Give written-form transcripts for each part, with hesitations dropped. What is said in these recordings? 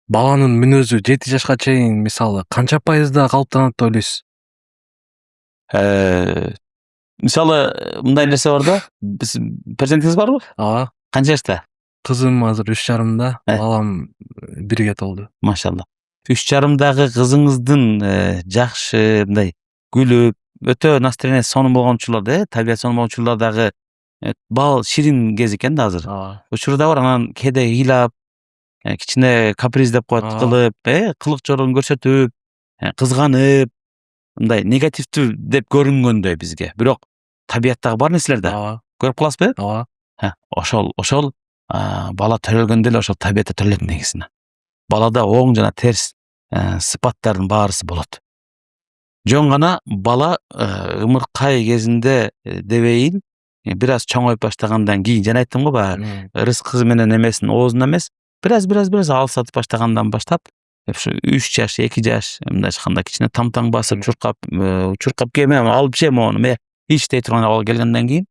баланын мүнөзү 7 жашка чейин мисалы канча пайызда калыптанат деп ойлойсуз? Мисалы мындай нерсе бар да, биз перзентиңиз барбы? Ооба. Канча жашта? Кызым азыр 3,5-да, балам 1-ге толду. Машалла. 3,5-дагы кызыңыздын жакшы мындай күлүп, өтө настроениясы сонун болгон учурларда, табият сонун болгон учурлардагы бал ширин кез экен да азыр. Ооба. Учурда бар, анан кээде ыйлап, кичине каприздеп коет, кылып, кылык чорун көрсөтүп, кызганып, мындай негативдүү деп көрүнгөндөй бизге. Бирок табияттагы бар нерселер да. Ооба. Көрүп каласызбы? Ооба. Ошол бала төрөлгөндө эле ошол табиятта төрөлөт негизинен. Балада оң жана терс сыпаттардын баарысы болот. Жөн гана бала ымыркай кезинде дебейин, бир аз чоңоюп баштагандан кийин, жана айттым го баягы, рызкы менен эмесин оозуна эмес, бир аз алсатып баштагандан баштап, ушу 3 жаш, 2 жаш, мындайча айтканда кичине тамтаң басып, чуркап кеме алып же мону, иштей турган абалга келгенден кийин,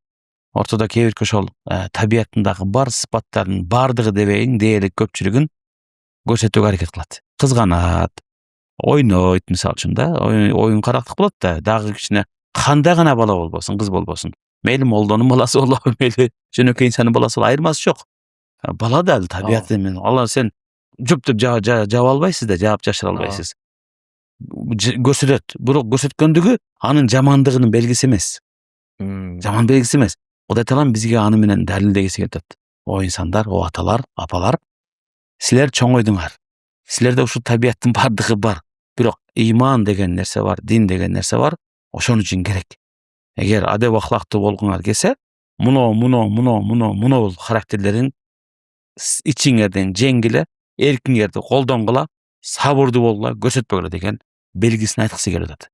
ортодо кээ бирки ошол табиятындагы бар сыпаттардын бардыгы дебейин, дээрлик көпчүлүгүн көрсөтүүгө аракет кылат. Кызганат, ойнойт мисалы үчүн да, оюн карактык болот да, дагы кичине кандай гана бала болбосун, кыз болбосун. Мейли молдонун баласы болобу, мейли жөнөкөй инсандын баласы болобу, айырмасы жок. Бала дагы табияты менен, алар сен жұп жаап албайсыз да, жаап жашыра албайсыз. Көрсөтөт, бирок көрсөткөндүгү анын жамандыгынын белгиси эмес. Жаман белгиси эмес. Кудай таалам бизге аны менен далилдегиси келип атат. О инсандар, о аталар, апалар, силер чоңойдуңар. Силерде ушул табияттын бардыгы бар. Бирок ыйман деген нерсе бар, дин деген нерсе бар. Ошон үчүн керек. Эгер адеп ахлактуу болгуңар келсе, муну характерлерин ичиңерден жеңгиле, эркиңерди колдонгула, сабырдуу болгула, көрсөтпөгүлө деген белгисин айткысы келип атат.